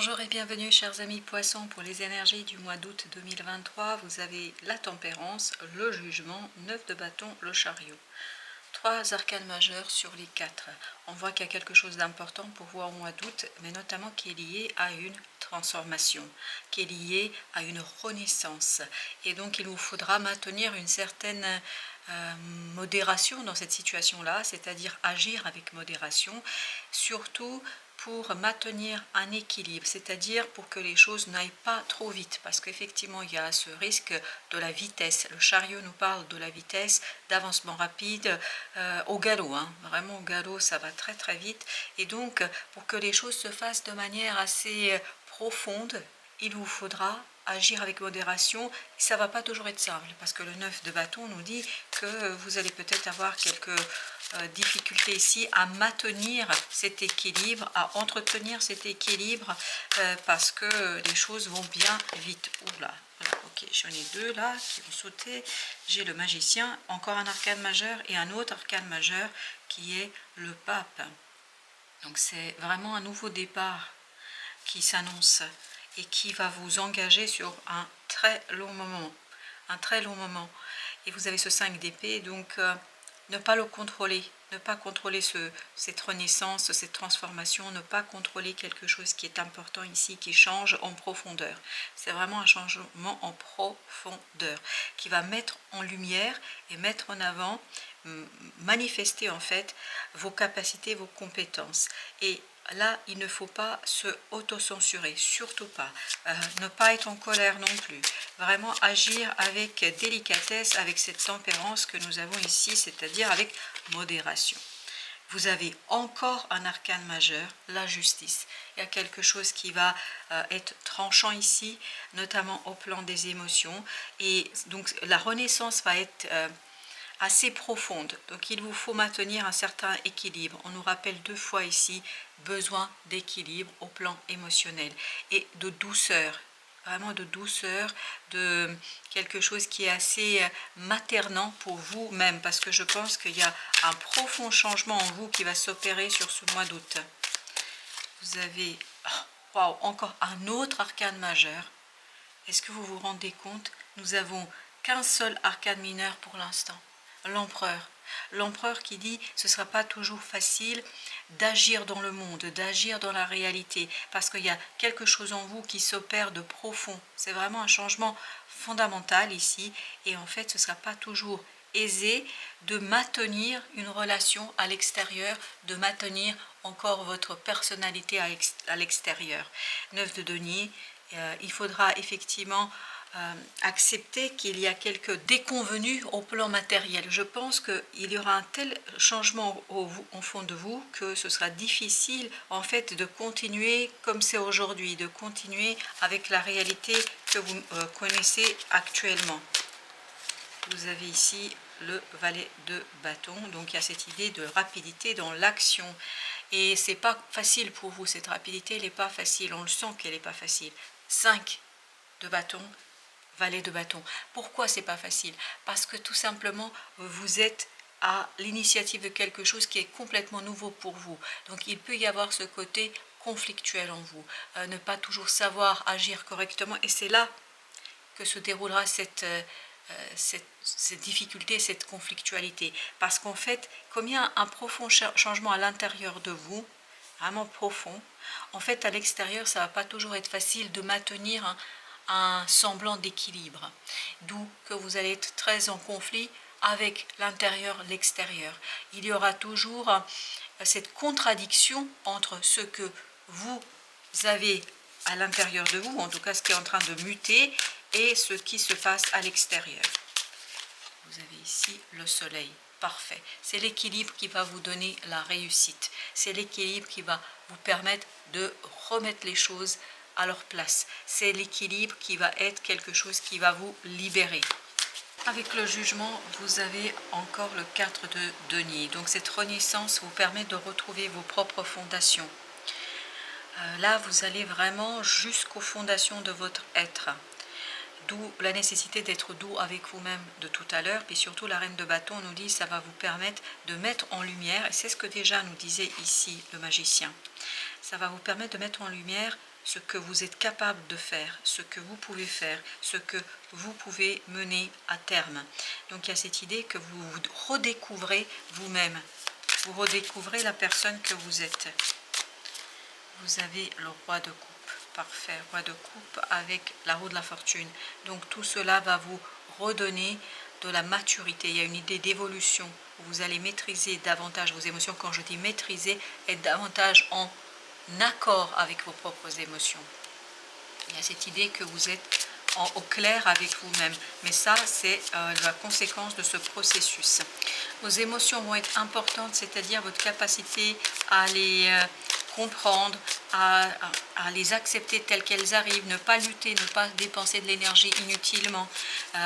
Bonjour et bienvenue chers amis poissons pour les énergies du mois d'août 2023. Vous avez la tempérance, le jugement, 9 de bâton, le chariot. 3 arcanes majeures sur les 4. On voit qu'il y a quelque chose d'important pour vous au mois d'août, mais notamment qui est lié à une transformation, qui est lié à une renaissance. Et donc il vous faudra maintenir une certaine modération dans cette situation-là, c'est-à-dire agir avec modération, surtout pour maintenir un équilibre, c'est-à-dire pour que les choses n'aillent pas trop vite, parce qu'effectivement il y a ce risque de la vitesse. Le chariot nous parle de la vitesse, d'avancement rapide, au galop, vraiment au galop, ça va très très vite, et donc pour que les choses se fassent de manière assez profonde, il vous faudra agir avec modération. Ça va pas toujours être simple, parce que le 9 de bâton nous dit que vous allez peut-être avoir quelques difficultés ici à maintenir cet équilibre, à entretenir cet équilibre, parce que les choses vont bien vite. Oula, voilà, ok, j'en ai deux là qui vont sauter. J'ai le magicien, encore un arcane majeur et un autre arcane majeur qui est le pape. Donc c'est vraiment un nouveau départ qui s'annonce et qui va vous engager sur un très long moment. Un très long moment. Et vous avez ce 5 d'épée, donc ne pas le contrôler, ne pas contrôler cette renaissance, cette transformation, ne pas contrôler quelque chose qui est important ici, qui change en profondeur. C'est vraiment un changement en profondeur, qui va mettre en lumière et mettre en avant, manifester en fait vos capacités, vos compétences. Et là, il ne faut pas se auto-censurer, surtout pas. Ne pas être en colère non plus. Vraiment agir avec délicatesse, avec cette tempérance que nous avons ici, c'est-à-dire avec modération. Vous avez encore un arcane majeur, la justice. Il y a quelque chose qui va être tranchant ici, notamment au plan des émotions. Et donc la renaissance va être assez profonde, donc il vous faut maintenir un certain équilibre. On nous rappelle 2 fois ici, besoin d'équilibre au plan émotionnel et de douceur, vraiment de douceur, de quelque chose qui est assez maternant pour vous-même, parce que je pense qu'il y a un profond changement en vous qui va s'opérer sur ce mois d'août. Vous avez wow, encore un autre arcane majeur. Est-ce que vous vous rendez compte? Nous avons qu'un seul arcane mineur pour l'instant. L'empereur. L'empereur qui dit ce ne sera pas toujours facile d'agir dans le monde, d'agir dans la réalité, parce qu'il y a quelque chose en vous qui s'opère de profond. C'est vraiment un changement fondamental ici, et en fait ce ne sera pas toujours aisé de maintenir une relation à l'extérieur, de maintenir encore votre personnalité à l'extérieur. 9 de denier, il faudra effectivement accepter qu'il y a quelques déconvenus au plan matériel. Je pense qu'il y aura un tel changement au fond de vous que ce sera difficile en fait de continuer comme c'est aujourd'hui, de continuer avec la réalité que vous connaissez actuellement. Vous avez ici le valet de bâton, donc il y a cette idée de rapidité dans l'action. Et c'est pas facile pour vous, cette rapidité, elle n'est pas facile, on le sent qu'elle n'est pas facile. 5 de bâton, valet de bâton. Pourquoi c'est pas facile? Parce que tout simplement, vous êtes à l'initiative de quelque chose qui est complètement nouveau pour vous. Donc il peut y avoir ce côté conflictuel en vous, ne pas toujours savoir agir correctement, et c'est là que se déroulera cette difficulté, cette conflictualité. Parce qu'en fait, comme il y a un profond changement à l'intérieur de vous, vraiment profond, en fait, à l'extérieur, ça ne va pas toujours être facile de maintenir un semblant d'équilibre. D'où que vous allez être très en conflit avec l'intérieur, l'extérieur. Il y aura toujours cette contradiction entre ce que vous avez à l'intérieur de vous, en tout cas ce qui est en train de muter, et ce qui se passe à l'extérieur. Vous avez ici le soleil, parfait. C'est l'équilibre qui va vous donner la réussite. C'est l'équilibre qui va vous permettre de remettre les choses à leur place. C'est l'équilibre qui va être quelque chose qui va vous libérer. Avec le jugement, vous avez encore le 4 de denier. Donc cette renaissance vous permet de retrouver vos propres fondations. Là, vous allez vraiment jusqu'aux fondations de votre être. D'où la nécessité d'être doux avec vous-même de tout à l'heure. Puis surtout, la reine de bâton nous dit ça va vous permettre de mettre en lumière, et c'est ce que déjà nous disait ici le magicien, ça va vous permettre de mettre en lumière ce que vous êtes capable de faire, ce que vous pouvez faire, ce que vous pouvez mener à terme. Donc il y a cette idée que vous vous redécouvrez vous-même, vous redécouvrez la personne que vous êtes. Vous avez le roi de coupe, parfait, roi de coupe avec la roue de la fortune. Donc tout cela va vous redonner de la maturité. Il y a une idée d'évolution. Vous allez maîtriser davantage vos émotions. Quand je dis maîtriser, être davantage en accord avec vos propres émotions. Il y a cette idée que vous êtes au clair avec vous-même. Mais ça, c'est la conséquence de ce processus. Vos émotions vont être importantes, c'est-à-dire votre capacité à les comprendre, à les accepter telles qu'elles arrivent, ne pas lutter, ne pas dépenser de l'énergie inutilement,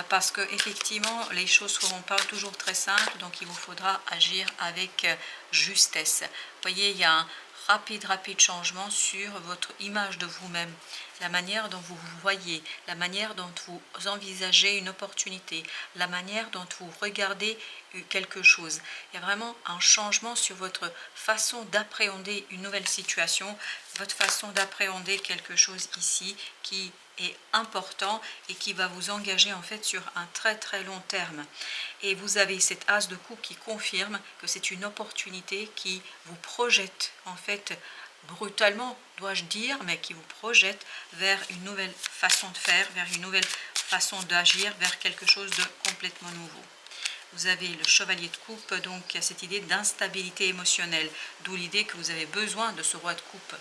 parce que effectivement les choses ne seront pas toujours très simples, donc il vous faudra agir avec justesse. Vous voyez, il y a un rapide changement sur votre image de vous-même, la manière dont vous vous voyez, la manière dont vous envisagez une opportunité, la manière dont vous regardez quelque chose. Il y a vraiment un changement sur votre façon d'appréhender une nouvelle situation, votre façon d'appréhender quelque chose ici qui est important et qui va vous engager en fait sur un très long terme. Et vous avez cette as de coupe qui confirme que c'est une opportunité qui vous projette en fait brutalement, dois-je dire, mais qui vous projette vers une nouvelle façon de faire, vers une nouvelle façon d'agir, vers quelque chose de complètement nouveau. Vous avez le chevalier de coupe, donc il y a cette idée d'instabilité émotionnelle, d'où l'idée que vous avez besoin de ce roi de coupe.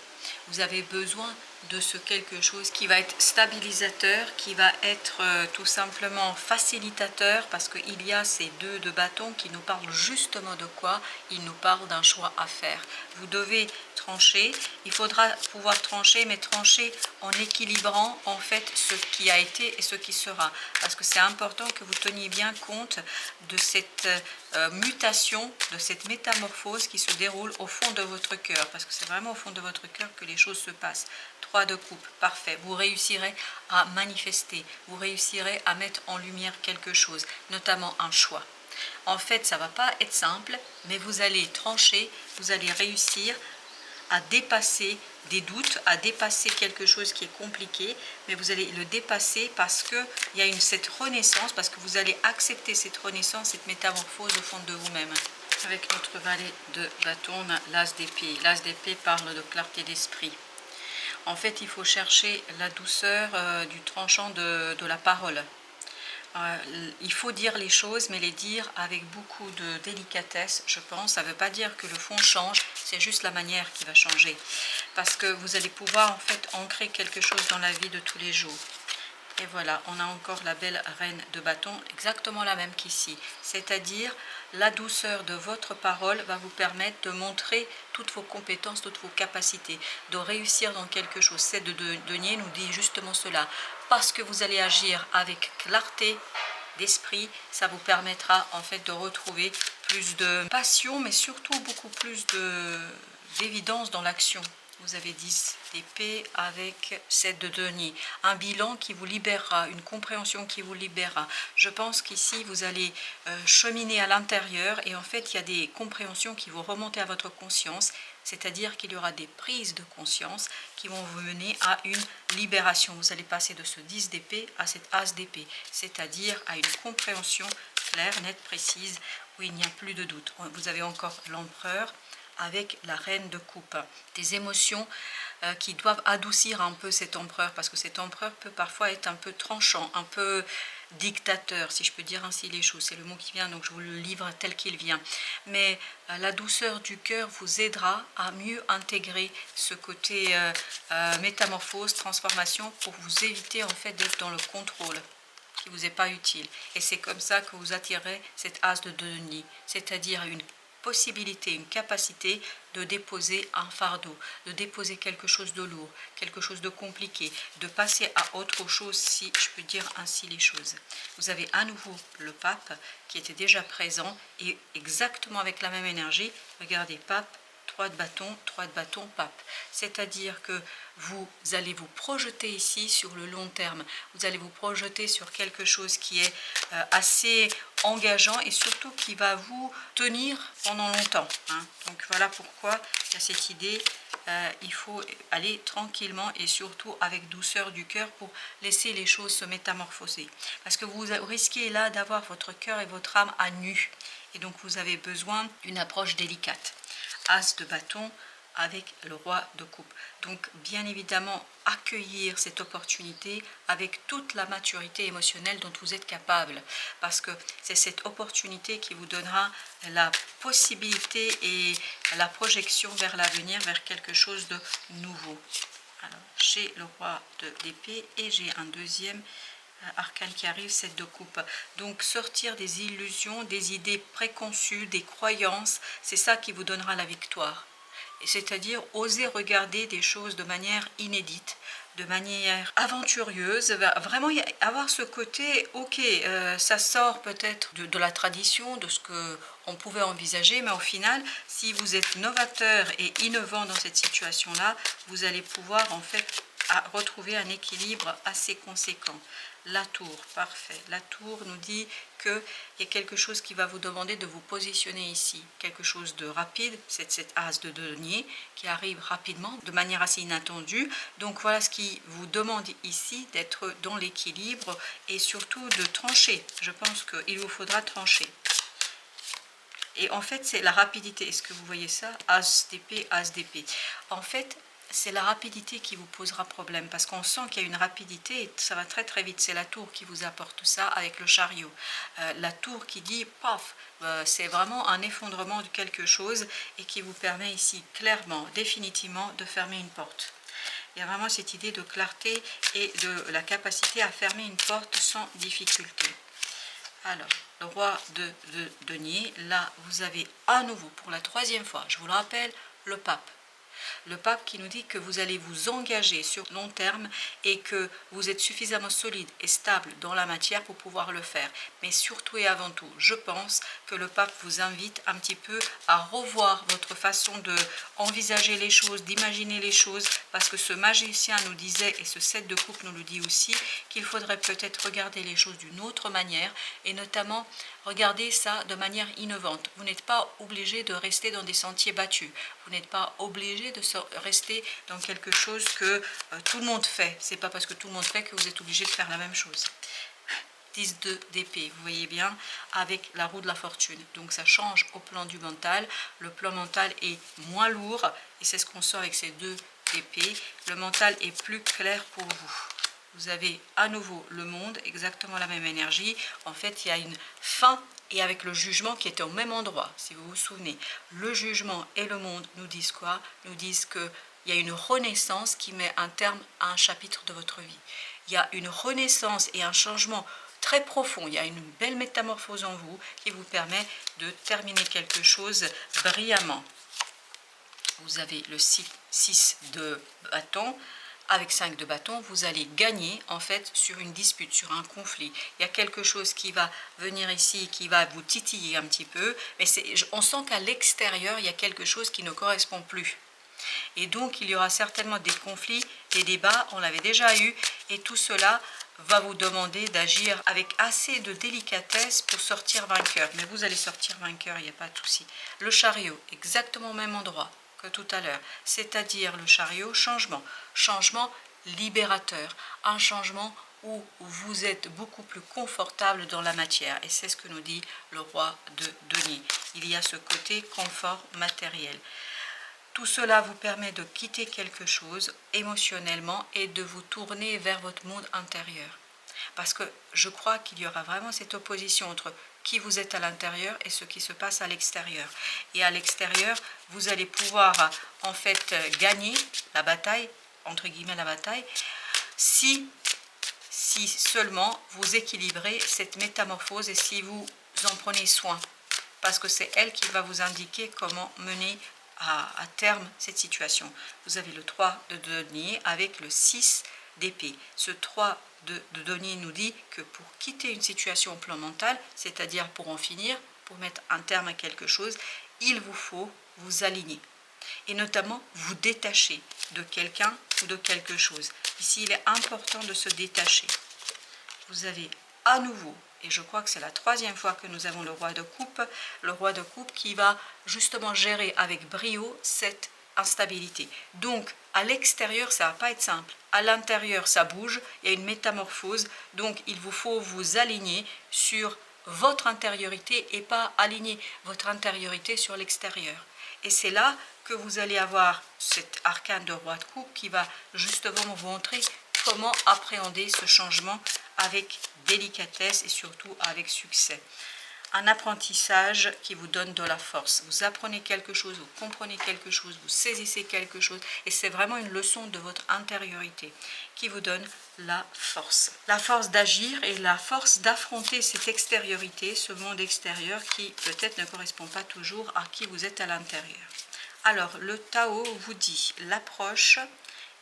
Vous avez besoin de ce quelque chose qui va être stabilisateur, qui va être tout simplement facilitateur, parce qu'il y a ces deux de bâton qui nous parlent justement de quoi? Ils nous parlent d'un choix à faire. Vous devez trancher, il faudra pouvoir trancher, mais trancher en équilibrant en fait ce qui a été et ce qui sera, parce que c'est important que vous teniez bien compte de cette mutation, de cette métamorphose qui se déroule au fond de votre cœur, parce que c'est vraiment au fond de votre cœur que les choses se passent. 3 de coupe, parfait, vous réussirez à manifester, vous réussirez à mettre en lumière quelque chose, notamment un choix. En fait, ça ne va pas être simple, mais vous allez trancher, vous allez réussir à dépasser des doutes, à dépasser quelque chose qui est compliqué, mais vous allez le dépasser parce qu'il y a cette renaissance, parce que vous allez accepter cette renaissance, cette métamorphose au fond de vous-même. Avec notre valet de bâton, on a l'as d'épée. L'as d'épée parle de clarté d'esprit. En fait, il faut chercher la douceur du tranchant de la parole. Il faut dire les choses, mais les dire avec beaucoup de délicatesse, je pense. Ça ne veut pas dire que le fond change, c'est juste la manière qui va changer. Parce que vous allez pouvoir en fait ancrer quelque chose dans la vie de tous les jours. Et voilà, on a encore la belle reine de bâton, exactement la même qu'ici. C'est-à-dire, la douceur de votre parole va vous permettre de montrer toutes vos compétences, toutes vos capacités, de réussir dans quelque chose. Cette de denier nous dit justement cela. Parce que vous allez agir avec clarté d'esprit, ça vous permettra en fait de retrouver plus de passion, mais surtout beaucoup plus d'évidence dans l'action. Vous avez 10 d'épée avec 7 de denier. Un bilan qui vous libérera, une compréhension qui vous libérera. Je pense qu'ici, vous allez cheminer à l'intérieur et en fait, il y a des compréhensions qui vont remonter à votre conscience, c'est-à-dire qu'il y aura des prises de conscience qui vont vous mener à une libération. Vous allez passer de ce 10 d'épée à cette as d'épée, c'est-à-dire à une compréhension claire, nette, précise, où il n'y a plus de doute. Vous avez encore l'empereur avec la reine de coupe, des émotions qui doivent adoucir un peu cet empereur, parce que cet empereur peut parfois être un peu tranchant, un peu dictateur, si je peux dire ainsi les choses, c'est le mot qui vient, donc je vous le livre tel qu'il vient. Mais la douceur du cœur vous aidera à mieux intégrer ce côté métamorphose, transformation, pour vous éviter en fait d'être dans le contrôle qui vous est pas utile. Et c'est comme ça que vous attirez cette as de denier, c'est-à-dire une possibilité, une capacité de déposer un fardeau, de déposer quelque chose de lourd, quelque chose de compliqué, de passer à autre chose, si je peux dire ainsi les choses. Vous avez à nouveau le pape qui était déjà présent et exactement avec la même énergie. Regardez, pape, 3 de bâton, pape. C'est-à-dire que vous allez vous projeter ici sur le long terme. Vous allez vous projeter sur quelque chose qui est assez engageant et surtout qui va vous tenir pendant longtemps. Donc voilà pourquoi il y a cette idée il faut aller tranquillement et surtout avec douceur du cœur pour laisser les choses se métamorphoser. Parce que vous risquez là d'avoir votre cœur et votre âme à nu. Et donc vous avez besoin d'une approche délicate. As de bâton avec le roi de coupe. Donc bien évidemment accueillir cette opportunité avec toute la maturité émotionnelle dont vous êtes capable, parce que c'est cette opportunité qui vous donnera la possibilité et la projection vers l'avenir, vers quelque chose de nouveau. Alors j'ai le roi d'épée et j'ai un deuxième arcane qui arrive, 7 de coupe. Donc sortir des illusions, des idées préconçues, des croyances, c'est ça qui vous donnera la victoire. C'est-à-dire oser regarder des choses de manière inédite, de manière aventureuse, vraiment avoir ce côté, ok, ça sort peut-être de la tradition, de ce qu'on pouvait envisager, mais au final, si vous êtes novateur et innovant dans cette situation-là, vous allez pouvoir en fait retrouver un équilibre assez conséquent. La tour, parfait. La tour nous dit qu'il y a quelque chose qui va vous demander de vous positionner ici. Quelque chose de rapide, c'est cet as de denier qui arrive rapidement, de manière assez inattendue. Donc voilà ce qui vous demande ici, d'être dans l'équilibre et surtout de trancher. Je pense qu'il vous faudra trancher. Et en fait, c'est la rapidité. Est-ce que vous voyez ça? As d'épée, as d'épée. En fait, c'est la rapidité qui vous posera problème, parce qu'on sent qu'il y a une rapidité et ça va très très vite. C'est la tour qui vous apporte tout ça avec le chariot. La tour qui dit paf, c'est vraiment un effondrement de quelque chose et qui vous permet ici clairement, définitivement de fermer une porte. Il y a vraiment cette idée de clarté et de la capacité à fermer une porte sans difficulté. Alors, le roi de denier, là vous avez à nouveau pour la troisième fois, je vous le rappelle, le pape. Le pape qui nous dit que vous allez vous engager sur long terme et que vous êtes suffisamment solide et stable dans la matière pour pouvoir le faire. Mais surtout et avant tout, je pense que le pape vous invite un petit peu à revoir votre façon d'envisager les choses, d'imaginer les choses, parce que ce magicien nous disait, et ce 7 de coupe nous le dit aussi, qu'il faudrait peut-être regarder les choses d'une autre manière, et notamment regarder ça de manière innovante. Vous n'êtes pas obligé de rester dans des sentiers battus. Vous n'êtes pas obligé de rester dans quelque chose que tout le monde fait. C'est pas parce que tout le monde fait que vous êtes obligé de faire la même chose. 10 d'épée, vous voyez bien, avec la roue de la fortune. Donc ça change au plan du mental. Le plan mental est moins lourd et c'est ce qu'on sort avec ces 2 épées. Le mental est plus clair pour vous. Vous avez à nouveau le monde, exactement la même énergie. En fait, il y a une fin et avec le jugement qui était au même endroit, si vous vous souvenez. Le jugement et le monde nous disent quoi? Nous disent qu'il y a une renaissance qui met un terme à un chapitre de votre vie. Il y a une renaissance et un changement très profond. Il y a une belle métamorphose en vous qui vous permet de terminer quelque chose brillamment. Vous avez le 6 de bâton. Avec 5 de bâton, vous allez gagner en fait sur une dispute, sur un conflit. Il y a quelque chose qui va venir ici, qui va vous titiller un petit peu, mais on sent qu'à l'extérieur, il y a quelque chose qui ne correspond plus. Et donc, il y aura certainement des conflits, des débats, on l'avait déjà eu, et tout cela va vous demander d'agir avec assez de délicatesse pour sortir vainqueur. Mais vous allez sortir vainqueur, il n'y a pas de souci. Le chariot, exactement au même endroit que tout à l'heure, c'est-à-dire le chariot, changement libérateur, un changement où vous êtes beaucoup plus confortable dans la matière, et c'est ce que nous dit le roi de denier. Il y a ce côté confort matériel. Tout cela vous permet de quitter quelque chose émotionnellement et de vous tourner vers votre monde intérieur. Parce que je crois qu'il y aura vraiment cette opposition entre qui vous êtes à l'intérieur et ce qui se passe à l'extérieur. Et à l'extérieur, vous allez pouvoir en fait gagner la bataille, entre guillemets la bataille, si seulement vous équilibrez cette métamorphose et si vous en prenez soin. Parce que c'est elle qui va vous indiquer comment mener à terme cette situation. Vous avez le 3 de denier avec le 6 d'épée. Ce 3 de denier nous dit que pour quitter une situation au plan mental, c'est-à-dire pour en finir, pour mettre un terme à quelque chose, il vous faut vous aligner. Et notamment vous détacher de quelqu'un ou de quelque chose. Ici, il est important de se détacher. Vous avez à nouveau, et je crois que c'est la troisième fois que nous avons le roi de coupe qui va justement gérer avec brio cette instabilité. Donc à l'extérieur ça va pas être simple, à l'intérieur ça bouge, il y a une métamorphose, donc il vous faut vous aligner sur votre intériorité et pas aligner votre intériorité sur l'extérieur. Et c'est là que vous allez avoir cet arcane de roi de coupe qui va justement vous montrer comment appréhender ce changement avec délicatesse et surtout avec succès. Un apprentissage qui vous donne de la force. Vous apprenez quelque chose, vous comprenez quelque chose, vous saisissez quelque chose et c'est vraiment une leçon de votre intériorité qui vous donne la force. La force d'agir et la force d'affronter cette extériorité, ce monde extérieur qui peut-être ne correspond pas toujours à qui vous êtes à l'intérieur. Alors, le Tao vous dit l'approche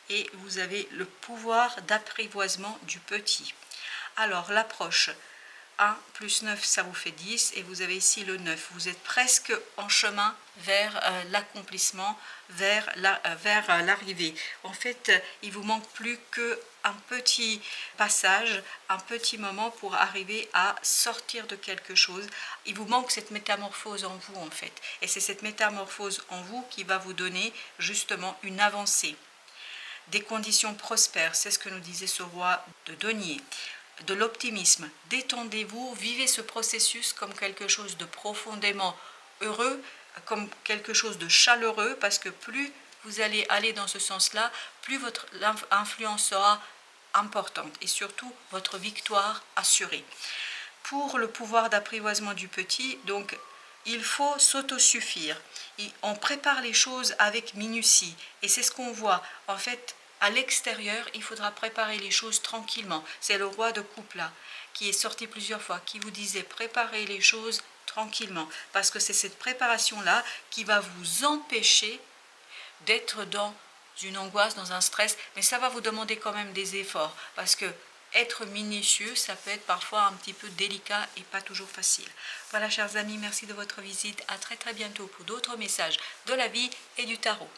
et vous avez le pouvoir d'apprivoisement du petit. Alors, l'approche, 1 plus 9, ça vous fait 10, et vous avez ici le 9. Vous êtes presque en chemin vers l'accomplissement, vers l'arrivée. En fait, il vous manque plus qu'un petit passage, un petit moment pour arriver à sortir de quelque chose. Il vous manque cette métamorphose en vous, en fait. Et c'est cette métamorphose en vous qui va vous donner justement une avancée. Des conditions prospères, c'est ce que nous disait ce roi de denier. De l'optimisme, détendez-vous, vivez ce processus comme quelque chose de profondément heureux, comme quelque chose de chaleureux, parce que plus vous allez aller dans ce sens-là, plus votre influence sera importante et surtout votre victoire assurée. Pour le pouvoir d'apprivoisement du petit, donc il faut s'autosuffire. On prépare les choses avec minutie et c'est ce qu'on voit. En fait, à l'extérieur, il faudra préparer les choses tranquillement. C'est le roi de coupe là, qui est sorti plusieurs fois, qui vous disait préparez les choses tranquillement. Parce que c'est cette préparation-là qui va vous empêcher d'être dans une angoisse, dans un stress. Mais ça va vous demander quand même des efforts. Parce que être minutieux, ça peut être parfois un petit peu délicat et pas toujours facile. Voilà, chers amis, merci de votre visite. À très très bientôt pour d'autres messages de la vie et du tarot.